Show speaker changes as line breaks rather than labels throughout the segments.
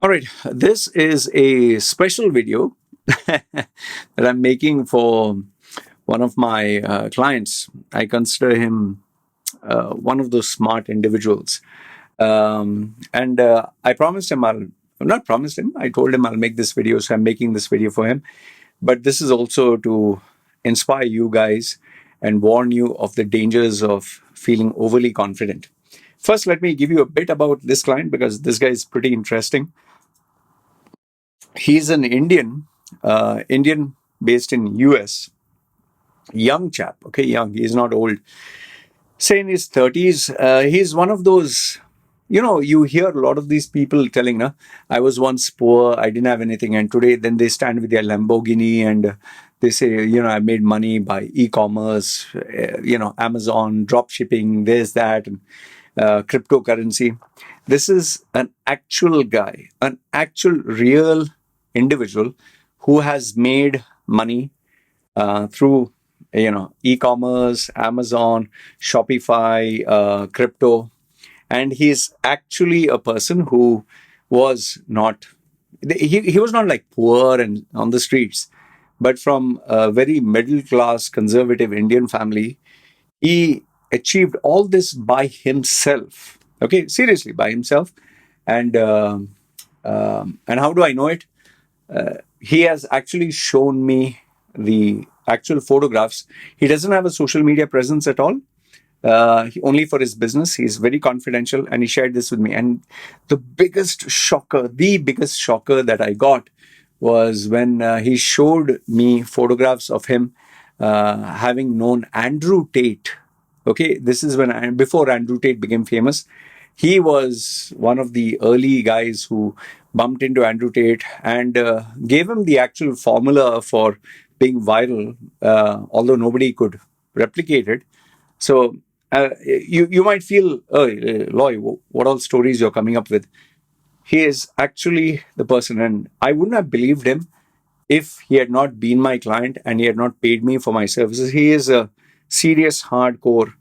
All right, this is a special video that I'm making for one of my clients. I consider him one of those smart individuals. And I promised him I'll not promised him, I told him I'll make this video. So I'm making this video for him. But this is also to inspire you guys and warn you of the dangers of feeling overly confident. First, let me give you a bit about this client because this guy is pretty interesting. He's an Indian based in US, young chap. Okay, young. He's not old. Say in his 30s. He's one of those. You hear a lot of these people telling, "Na, I was once poor. I didn't have anything, and today." Then they stand with their Lamborghini and they say, "I made money by e-commerce, Amazon, drop shipping, this, that, and cryptocurrency." This is an actual guy, an actual real individual who has made money through e-commerce, Amazon, Shopify, crypto, and he's actually a person who was not he was not like poor and on the streets, but from a very middle class conservative Indian family. He achieved all this by himself. Okay, seriously, by himself. And and how do I know it? He has actually shown me the actual photographs. He doesn't have a social media presence at all. Only for his business. He's very confidential, and he shared this with me. And the biggest shocker that I got was when he showed me photographs of him having known Andrew Tate. Okay, this is before Andrew Tate became famous. He was one of the early guys who bumped into Andrew Tate and gave him the actual formula for being viral, although nobody could replicate it. So you might feel, oh, Loy, what all stories you're coming up with? He is actually the person, and I wouldn't have believed him if he had not been my client and he had not paid me for my services. He is a serious, hardcore,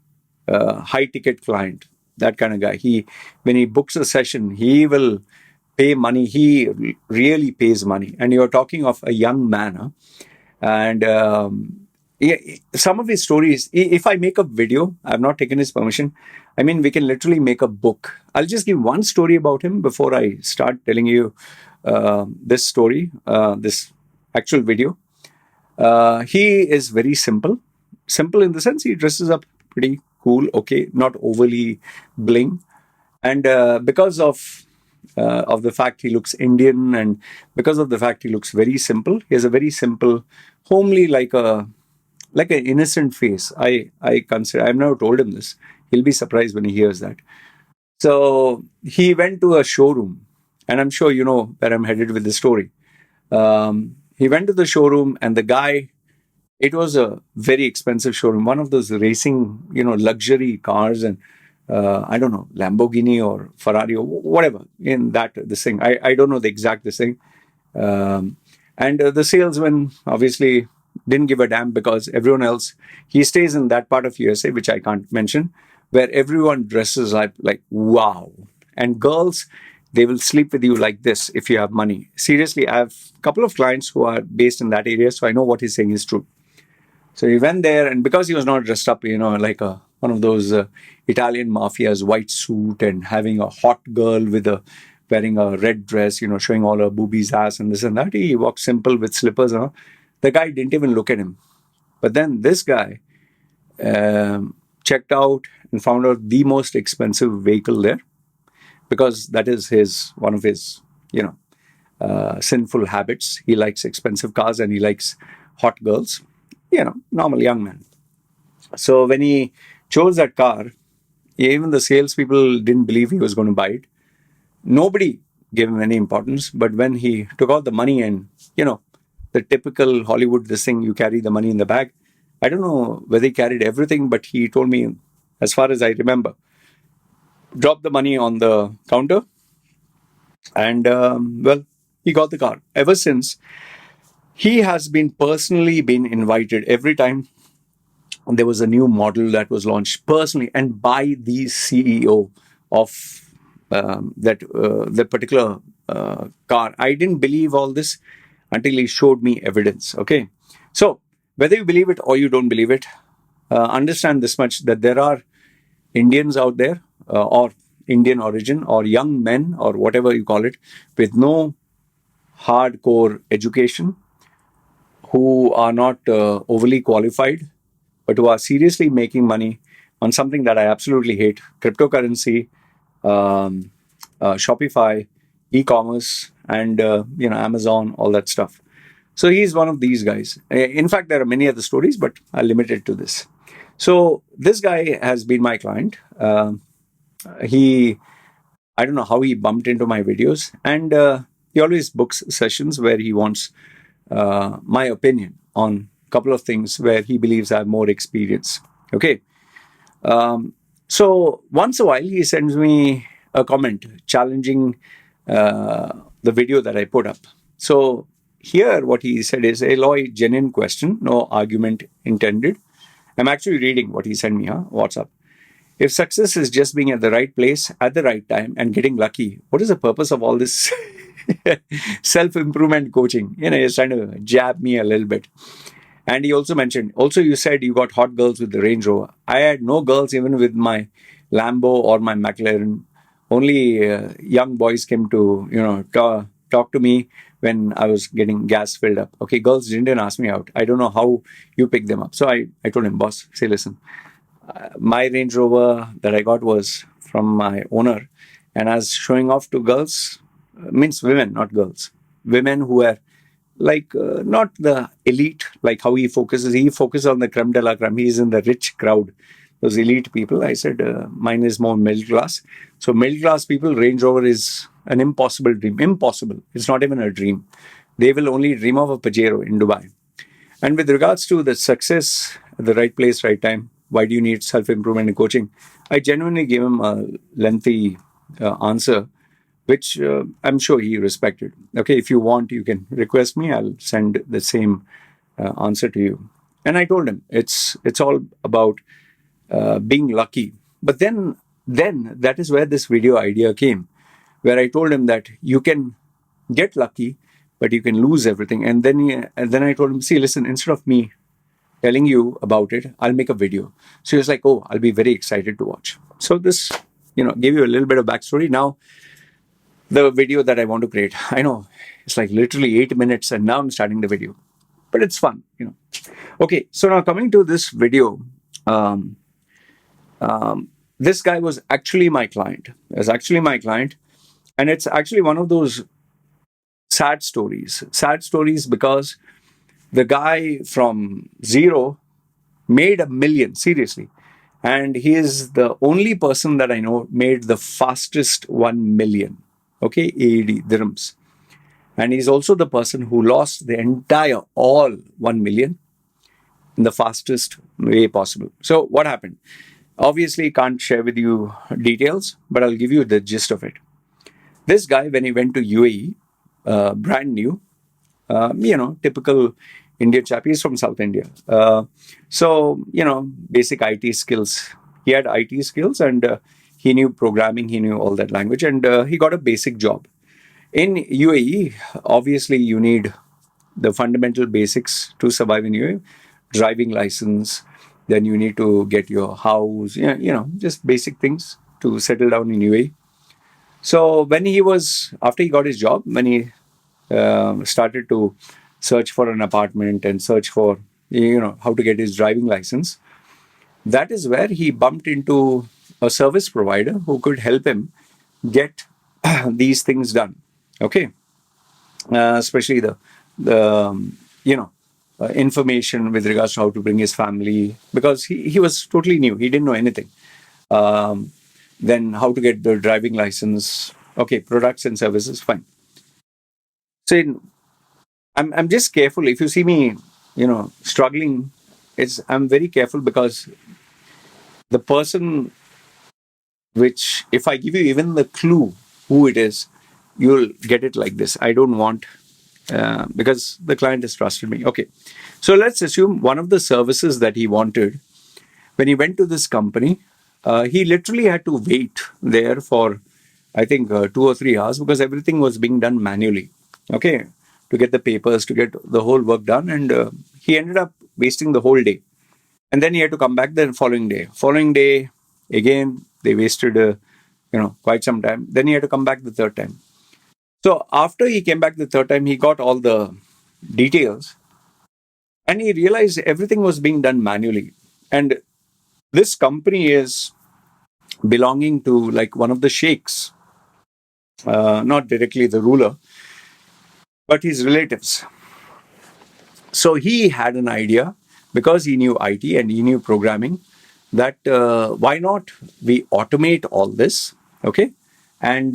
high ticket client. That kind of guy. When he books a session, he will pay money. He really pays money. And you're talking of a young man, huh? And yeah, some of his stories, if I make a video, I've not taken his permission. I mean, we can literally make a book. I'll just give one story about him before I start telling you this story, this actual video. He is very simple. Simple in the sense he dresses up pretty cool, okay, not overly bling. And because of the fact he looks Indian, and because of the fact he looks very simple, he has a very simple, homely, like an innocent face. I consider. I've never told him this. He'll be surprised when he hears that. So he went to a showroom, and I'm sure you know where I'm headed with the story. He went to the showroom, and the guy. It was a very expensive showroom, one of those racing, luxury cars, and I don't know, Lamborghini or Ferrari or whatever in that this thing. I don't know the exact this thing. And the salesman obviously didn't give a damn because everyone else, he stays in that part of USA, which I can't mention, where everyone dresses like wow. And girls, they will sleep with you like this if you have money. Seriously, I have a couple of clients who are based in that area, so I know what he's saying is true. So he went there, and because he was not dressed up, like one of those Italian mafias, white suit, and having a hot girl wearing a red dress, showing all her boobies, ass, and this and that. He walked simple with slippers. The guy didn't even look at him. But then this guy checked out and found out the most expensive vehicle there, because that is one of his, sinful habits. He likes expensive cars and he likes hot girls. Normal young man. So when he chose that car, even the salespeople didn't believe he was going to buy it. Nobody gave him any importance. But when he took out the money and, the typical Hollywood, this thing, you carry the money in the bag. I don't know whether he carried everything, but he told me, as far as I remember, dropped the money on the counter and, he got the car. Ever since, he has personally been invited every time there was a new model that was launched personally and by the CEO of that particular car. I didn't believe all this until he showed me evidence. Okay, so whether you believe it or you don't believe it, understand this much, that there are Indians out there, or Indian origin, or young men, or whatever you call it, with no hardcore education, who are not overly qualified, but who are seriously making money on something that I absolutely hate: cryptocurrency, Shopify, e-commerce, and Amazon, all that stuff. So he's one of these guys. In fact, there are many other stories, but I'll limit it to this. So this guy has been my client. I don't know how he bumped into my videos, and he always books sessions where he wants my opinion on a couple of things where he believes I have more experience. Okay. So once a while, he sends me a comment challenging the video that I put up. So here, what he said is, "Hey, Lloyd, genuine question, no argument intended." I'm actually reading what he sent me, WhatsApp. "If success is just being at the right place at the right time and getting lucky, what is the purpose of all this self-improvement coaching?" He's trying to jab me a little bit. And he also mentioned, "Also, you said you got hot girls with the Range Rover." I had no girls even with my Lambo or my McLaren. Only young boys came to, talk to me when I was getting gas filled up. Okay, girls didn't ask me out. I don't know how you pick them up. So I told him, "Boss, say, listen, my Range Rover that I got was from my owner, and I was showing off to girls, means women, not girls, women who were like not the elite, like how he focuses. He focuses on the creme de la creme. He's in the rich crowd, those elite people." I said, "Mine is more middle class." So middle class people, Range Rover is an impossible dream. Impossible. It's not even a dream. They will only dream of a Pajero in Dubai. And with regards to the success at the right place, right time, why do you need self-improvement and coaching? I genuinely gave him a lengthy answer, which I'm sure he respected. Okay, if you want, you can request me. I'll send the same answer to you. And I told him it's all about being lucky. But then that is where this video idea came, where I told him that you can get lucky, but you can lose everything. And then I told him, "See, listen, instead of me telling you about it, I'll make a video." So he was like, "Oh, I'll be very excited to watch." So this, gave you a little bit of backstory. Now, the video that I want to create, I know it's like literally 8 minutes, and now I'm starting the video, but it's fun. Okay, so now coming to this video, this guy was actually my client. And it's actually one of those sad stories. Sad stories because the guy from zero made $1 million, seriously. And he is the only person that I know made the fastest 1 million, okay, AED dirhams. And he's also the person who lost the entire all 1 million in the fastest way possible. So what happened? Obviously, can't share with you details, but I'll give you the gist of it. This guy, when he went to UAE, brand new, typical Indian chap. He's from South India. So, basic IT skills. He had IT skills, and he knew programming, he knew all that language, and he got a basic job. In UAE, obviously, you need the fundamental basics to survive in UAE. Driving license, then you need to get your house, just basic things to settle down in UAE. So after he got his job, when he started to search for an apartment and search for, how to get his driving license, that is where he bumped into a service provider who could help him get these things done. Okay. Especially the information with regards to how to bring his family, because he was totally new. He didn't know anything. Then how to get the driving license. Okay, products and services, fine. So I'm just careful. If you see me, struggling, I'm very careful, because the person, which if I give you even the clue who it is, you'll get it like this. I don't want, because the client has trusted me. Okay, so let's assume one of the services that he wanted, when he went to this company, he literally had to wait there for I think 2 or 3 hours, because everything was being done manually. Okay, to get the papers, to get the whole work done, and he ended up wasting the whole day. And then he had to come back the following day. Following day, again they wasted quite some time. Then he had to come back the third time. So after he came back the third time, he got all the details, and he realized everything was being done manually. And this company is belonging to like one of the sheikhs, not directly the ruler, but his relatives. So he had an idea, because he knew IT and he knew programming, that why not we automate all this, okay? And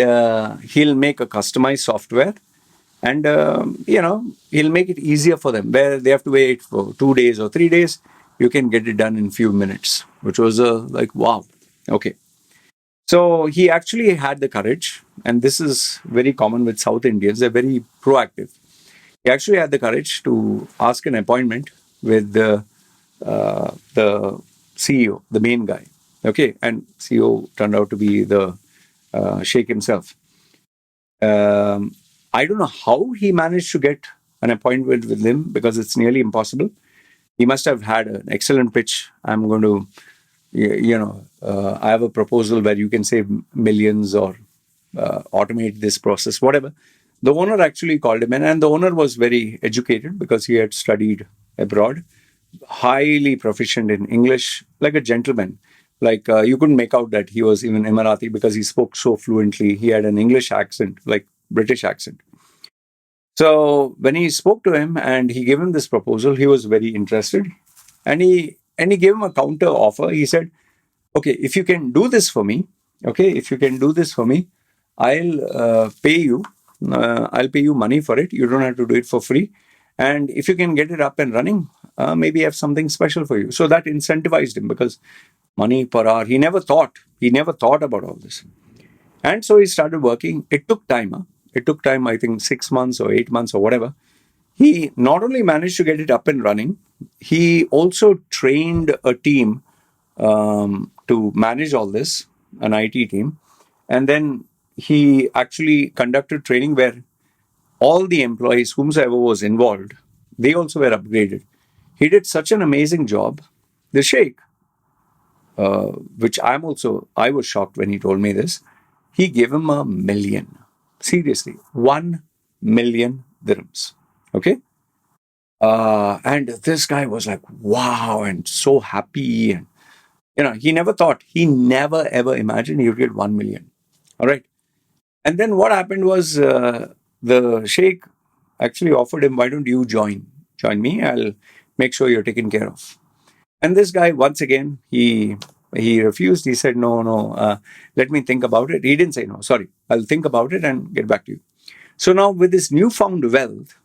he'll make a customized software, and he'll make it easier for them. Where they have to wait for 2 days or 3 days, you can get it done in few minutes, which was like wow, okay. So he actually had the courage, and this is very common with South Indians. They're very proactive. He actually had the courage to ask an appointment with the CEO, the main guy. Okay, and CEO turned out to be the Sheikh himself. I don't know how he managed to get an appointment with him, because it's nearly impossible. He must have had an excellent pitch. I'm going to, I have a proposal where you can save millions or automate this process, whatever. The owner actually called him in, and the owner was very educated because he had studied abroad, highly proficient in English, like a gentleman. Like you couldn't make out that he was even Emirati, because he spoke so fluently. He had an English accent, like British accent. So when he spoke to him and he gave him this proposal, he was very interested, and he gave him a counter offer. He said, "Okay, if you can do this for me, okay, if you can do this for me, I'll pay you. I'll pay you money for it. You don't have to do it for free. And if you can get it up and running, maybe I have something special for you." So that incentivized him, because money per hour. He never thought. He never thought about all this. And so he started working. It took time. Huh? It took time, I think 6 months or 8 months or whatever. He not only managed to get it up and running, he also trained a team to manage all this, an IT team. And then he actually conducted training where all the employees, whomsoever was involved, they also were upgraded. He did such an amazing job. The Sheikh, which I was shocked when he told me this, he gave him 1 million. Seriously, 1 million dirhams. Okay? And this guy was like, wow, and so happy. And, he never ever imagined he would get 1 million. All right. And then what happened was the Sheikh actually offered him, why don't you join me? I'll make sure you're taken care of. And this guy, once again, he refused. He said, no, let me think about it. He didn't say no, sorry. I'll think about it and get back to you. So now with this newfound wealth,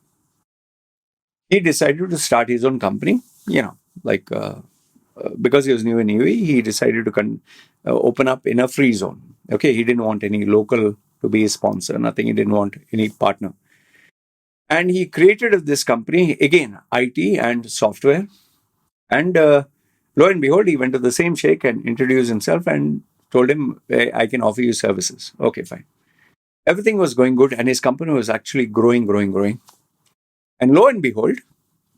he decided to start his own company, because he was new in UAE, he decided to open up in a free zone. Okay, he didn't want any local to be his sponsor, nothing. He didn't want any partner. And he created this company, again, IT and software. And lo and behold, he went to the same sheikh and introduced himself and told him, hey, I can offer you services. Okay, fine. Everything was going good, and his company was actually growing. And lo and behold,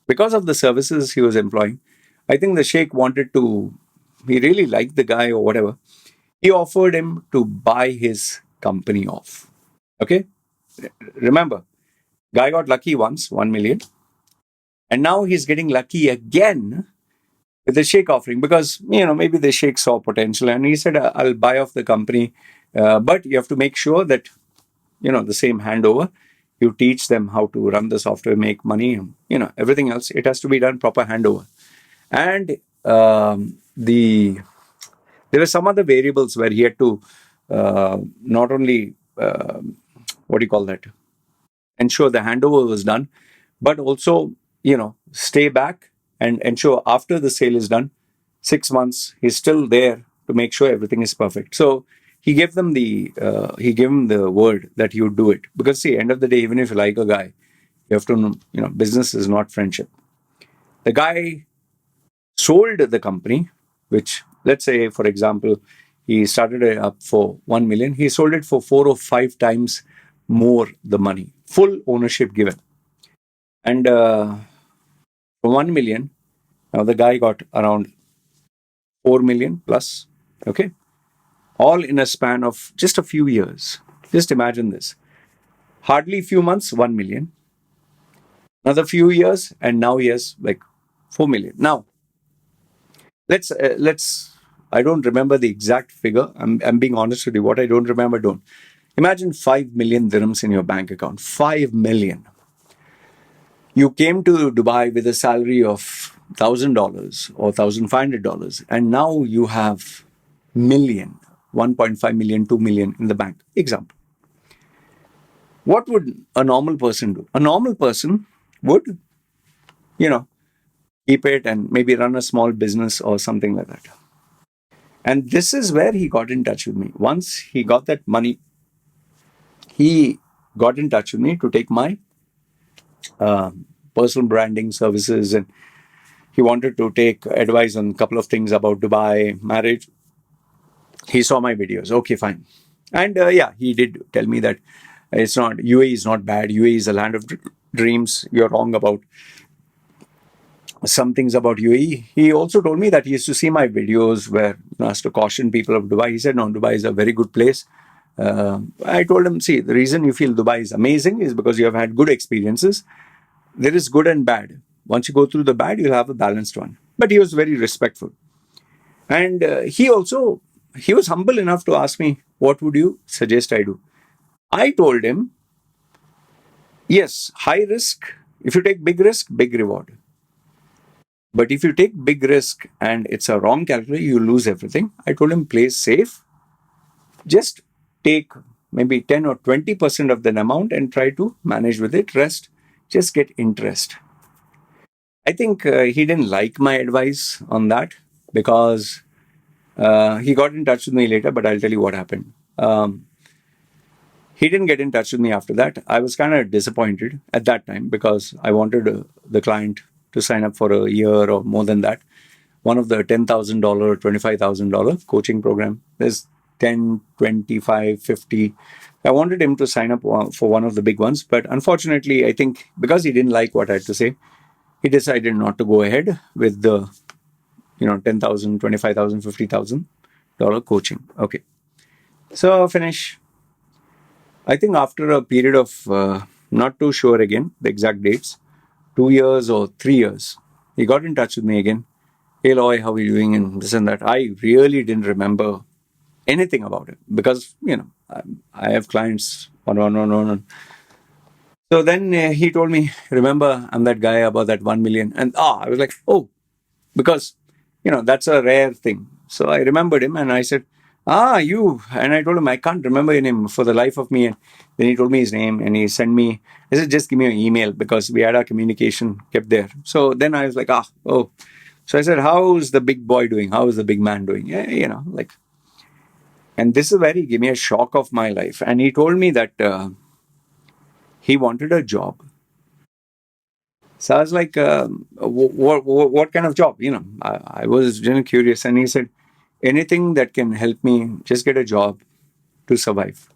because of the services he was employing, I think the sheikh he really liked the guy or whatever. He offered him to buy his company off. Okay? Remember, guy got lucky once, 1 million. And now he's getting lucky again with the sheikh offering, because, maybe the sheikh saw potential and he said, I'll buy off the company. But you have to make sure that, the same handover, you teach them how to run the software, make money, everything else. It has to be done proper handover. And there were some other variables where he had to not only, what do you call that, ensure the handover was done, but also, stay back and ensure after the sale is done, 6 months, he's still there to make sure everything is perfect. So he gave him the word that he would do it. Because see, end of the day, even if you like a guy, you have to know, business is not friendship. The guy sold the company, which, let's say, for example, He started it up for 1 million. He sold it for 4 or 5 times more the money, full ownership given. And for 1 million, now the guy got around 4 million plus. Okay. All in a span of just a few years. Just imagine this. Hardly few months, 1 million. Another few years, and now he has like 4 million. Now, let's. I don't remember the exact figure. I'm being honest with you. What I don't remember, don't. Imagine 5 million dirhams in your bank account. 5 million. You came to Dubai with a salary of $1,000 or $1,500, and now you have million, 1.5 million, 2 million in the bank. Example. What would a normal person do? A normal person would, keep it and maybe run a small business or something like that. And this is where he got in touch with me. Once he got that money, he got in touch with me to take my personal branding services, and he wanted to take advice on a couple of things about Dubai, marriage. He saw my videos. Okay, fine. And he did tell me that it's not, UAE is not bad. UAE is a land of dreams. You're wrong about some things about UAE. He also told me that he used to see my videos where I has to caution people of Dubai. He said, no, Dubai is a very good place. I told him, see, the reason you feel Dubai is amazing is because you have had good experiences. There is good and bad. Once you go through the bad, you'll have a balanced one. But he was very respectful. And he was humble enough to ask me, what would you suggest I do? I told him, yes, high risk. If you take big risk, big reward. But if you take big risk and it's a wrong calculation, you lose everything. I told him, play safe. Just take maybe 10 or 20% of that amount and try to manage with it. Rest, just get interest. I think he didn't like my advice on that because he got in touch with me later, but I'll tell you what happened. He didn't get in touch with me after that. I was kind of disappointed at that time because I wanted the client to sign up for a year or more than that. One of the $10,000, $25,000 coaching program. There's 10, 25, 50. I wanted him to sign up for one of the big ones. But unfortunately, I think because he didn't like what I had to say, he decided not to go ahead with the, $10,000, $25,000, $50,000 coaching. Okay. So finish. I think after a period of, not too sure again, the exact dates, 2 years or 3 years, he got in touch with me again. Hey, Loy, how are you doing? And this and that. I really didn't remember anything about it because, I have clients on. So then he told me, remember, I'm that guy about that 1 million. And I was like, oh, because, that's a rare thing. So I remembered him and I said, you. And I told him, I can't remember your name for the life of me. And then he told me his name and he sent me, I said, just give me an email because we had our communication kept there. So then I was like, oh. So I said, how's the big boy doing? How is the big man doing? Yeah, and this is where he gave me a shock of my life. And he told me that he wanted a job. So I was like, what kind of job? I was curious. And he said, anything that can help me just get a job to survive.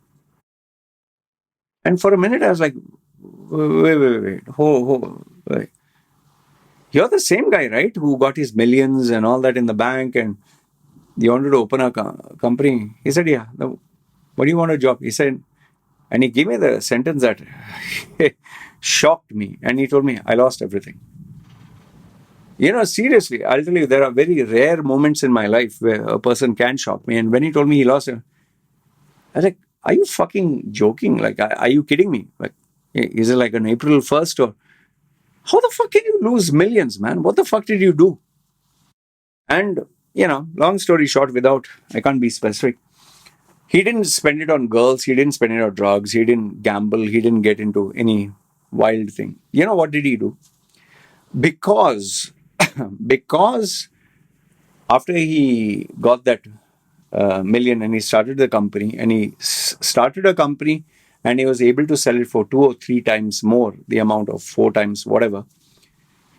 And for a minute, I was like, wait. You're the same guy, right? Who got his millions and all that in the bank and you wanted to open a company. He said, yeah. What do you want a job? He said, and he gave me the sentence that shocked me. And he told me, I lost everything. Seriously, I'll tell you, there are very rare moments in my life where a person can shock me. And when he told me he lost it, I was like, are you fucking joking? Like, are you kidding me? Like, is it like an April 1st or how the fuck can you lose millions, man? What the fuck did you do? And, long story short, I can't be specific. He didn't spend it on girls. He didn't spend it on drugs. He didn't gamble. He didn't get into any wild thing. What did he do? Because after he got that million and he started the company and he started a company and he was able to sell it for 2 or 3 times more the amount of 4 times, whatever.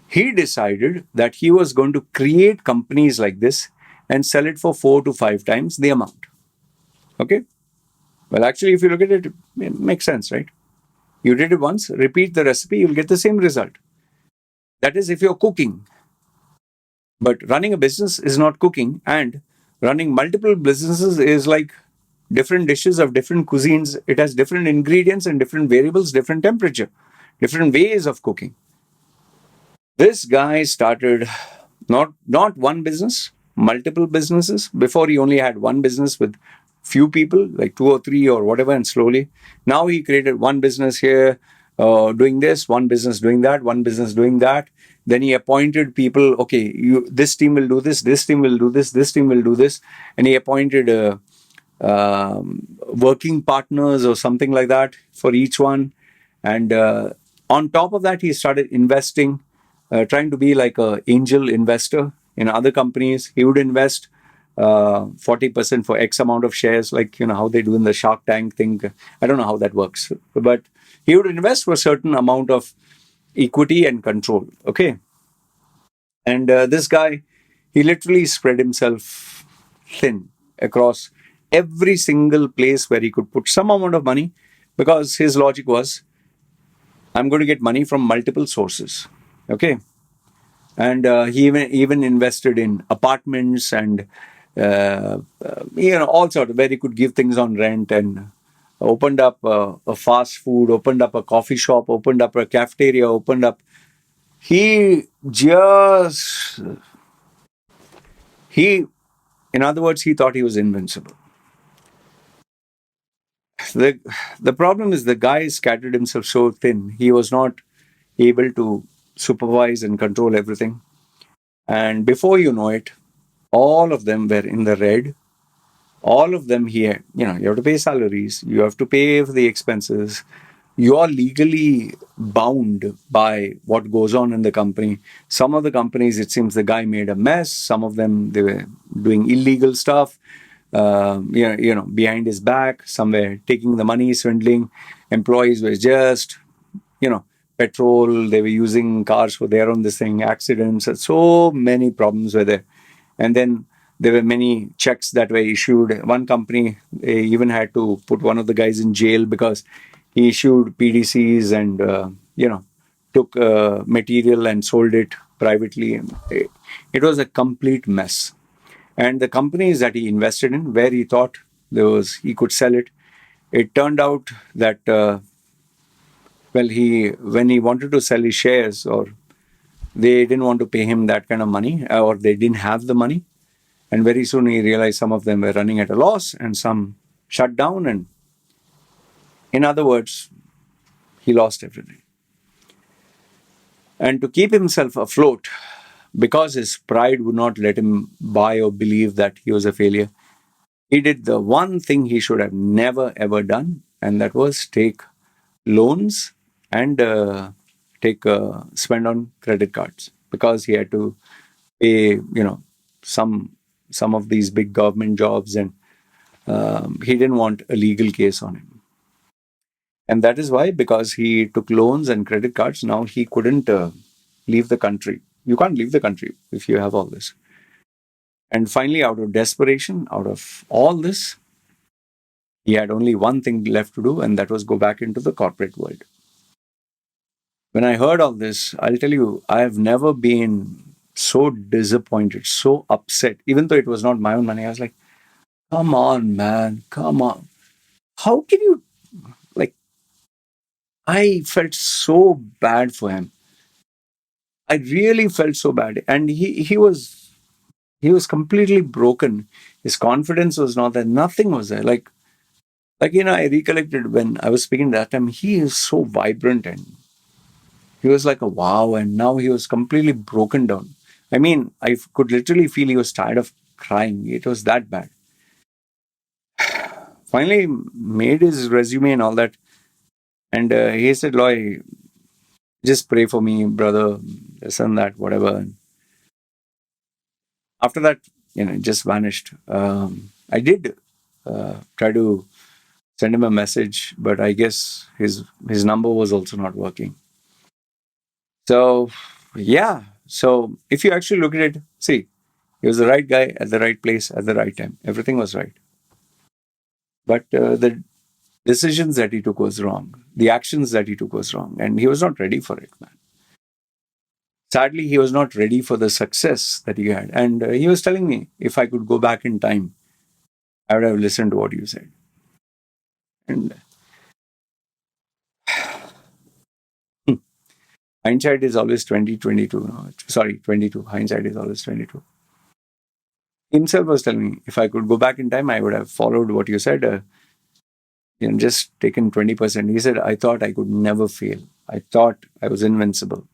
He decided that he was going to create companies like this and sell it for 4 to 5 times the amount. Okay. Well, actually, if you look at it, it makes sense, right? You did it once, repeat the recipe, you'll get the same result. That is if you're cooking. But running a business is not cooking, and running multiple businesses is like different dishes of different cuisines. It has different ingredients and different variables, different temperature, different ways of cooking. This guy started not one business, multiple businesses. Before he only had one business with few people, like two or three or whatever, and slowly now he created one business here, doing this, one business doing that, one business doing that. Then he appointed people. Okay, you this team will do this team will do this team will do this, and he appointed working partners or something like that for each one. And on top of that, he started investing, trying to be like an angel investor in other companies. He would invest 40% for X amount of shares, like how they do in the Shark Tank thing. I don't know how that works, but he would invest for a certain amount of equity and control. Okay, and this guy, he literally spread himself thin across every single place where he could put some amount of money, because his logic was, I'm going to get money from multiple sources. Okay, and he even invested in apartments and all sort of where he could give things on rent, and opened up a fast food, opened up a coffee shop, opened up a cafeteria, opened up. He just he, in other words, he thought he was invincible. The the problem is the guy scattered himself so thin. He was not able to supervise and control everything. And before you know it, all of them were in the red. All of them here, you have to pay salaries, you have to pay for the expenses. You are legally bound by what goes on in the company. Some of the companies, it seems the guy made a mess. Some of them, they were doing illegal stuff, behind his back. Some were taking the money, swindling. Employees were just, you know, petrol. They were using cars for their own this thing, accidents. So many problems were there. And then there were many checks that were issued. One company, they even had to put one of the guys in jail because he issued PDCs and, took material and sold it privately. It was a complete mess. And the companies that he invested in, where he thought he could sell it, it turned out that he when he wanted to sell his shares, or they didn't want to pay him that kind of money, or they didn't have the money, and very soon he realized some of them were running at a loss and some shut down, and in other words, he lost everything. And to keep himself afloat, because his pride would not let him buy or believe that he was a failure, he did the one thing he should have never ever done, and that was take loans and take spend on credit cards, because he had to pay, some some of these big government jobs, and he didn't want a legal case on him. And that is why, because he took loans and credit cards, now he couldn't leave the country. You can't leave the country if you have all this. And finally, out of desperation, out of all this, he had only one thing left to do, and that was go back into the corporate world. When I heard all this, I'll tell you, I have never been so disappointed, so upset, even though it was not my own money. I was like, come on, man, come on. How can you, like, I felt so bad for him. I really felt so bad. And he was completely broken. His confidence was not there. Nothing was there. I recollected when I was speaking that time, he is so vibrant, and he was like a wow. And now he was completely broken down. I mean, I could literally feel he was tired of crying. It was that bad. Finally, made his resume and all that. And he said, Loy, just pray for me, brother, this and that, whatever. And after that, it just vanished. I did try to send him a message, but I guess his number was also not working. So, yeah. So, if you actually look at it, see, he was the right guy at the right place at the right time. Everything was right. But the decisions that he took was wrong. The actions that he took was wrong. And he was not ready for it, man. Sadly, he was not ready for the success that he had. And he was telling me, if I could go back in time, I would have listened to what you said. And hindsight is always 2022. No? Sorry, 22. Hindsight is always 22. Himself was telling me, if I could go back in time, I would have followed what you said. Just taken 20%. He said, I thought I could never fail. I thought I was invincible.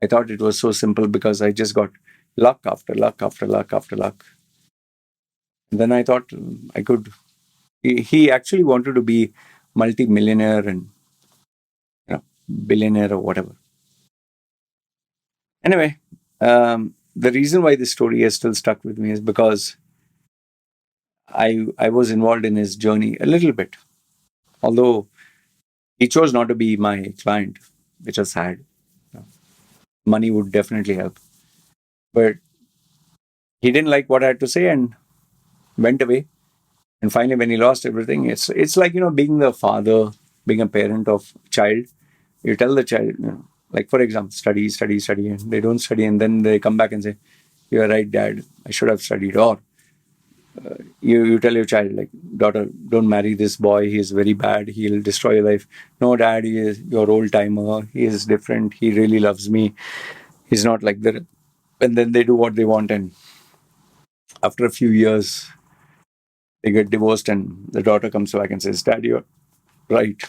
I thought it was so simple because I just got luck after luck after luck after luck. And then I thought I could. He actually wanted to be multi-millionaire and billionaire or whatever. Anyway, the reason why this story is still stuck with me is because I was involved in his journey a little bit. Although he chose not to be my client, which was sad. Money would definitely help. But he didn't like what I had to say and went away. And finally, when he lost everything, it's like, being the father, being a parent of child. You tell the child, like, for example, study, study, study, and they don't study. And then they come back and say, you're right, dad, I should have studied. Or you tell your child, like, daughter, don't marry this boy. He is very bad. He'll destroy your life. No, dad, he is your old timer. He is different. He really loves me. He's not like that. And then they do what they want. And after a few years, they get divorced and the daughter comes back and says, Dad, you're right.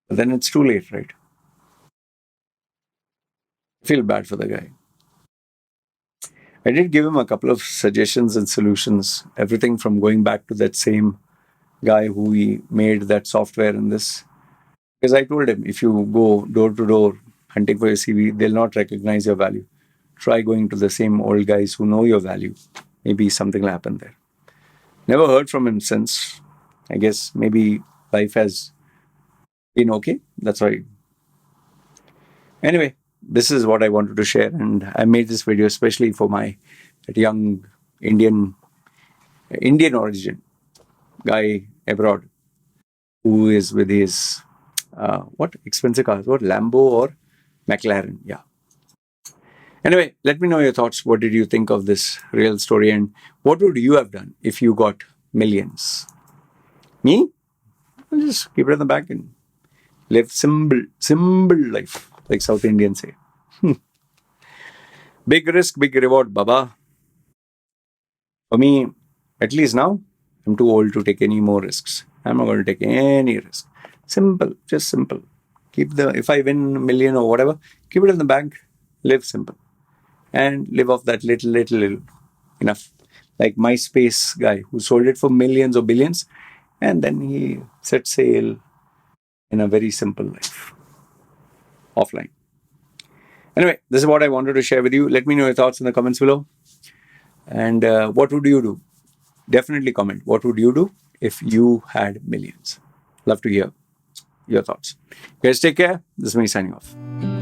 But then it's too late, right? I feel bad for the guy. I did give him a couple of suggestions and solutions, everything from going back to that same guy who he made that software and this. Because I told him, if you go door to door hunting for your CV, they'll not recognize your value. Try going to the same old guys who know your value. Maybe something will happen there. Never heard from him since. I guess maybe life has been okay. That's why. Anyway, this is what I wanted to share. And I made this video especially for my young Indian origin guy abroad who is with his what expensive cars? What, Lambo or McLaren? Yeah. Anyway, let me know your thoughts. What did you think of this real story, and what would you have done if you got millions? Me? I'll just keep it in the bank and live simple life, like South Indians say. Big risk, big reward, Baba. For me, at least now, I'm too old to take any more risks. I'm not going to take any risk. Simple, just simple. If I win a million or whatever, keep it in the bank, live simple. And live off that little. Enough. Like MySpace guy who sold it for millions or billions, and then he set sail in a very simple life. Offline. Anyway, this is what I wanted to share with you. Let me know your thoughts in the comments below. And what would you do? Definitely comment. What would you do if you had millions? Love to hear your thoughts. Guys, take care. This is me signing off.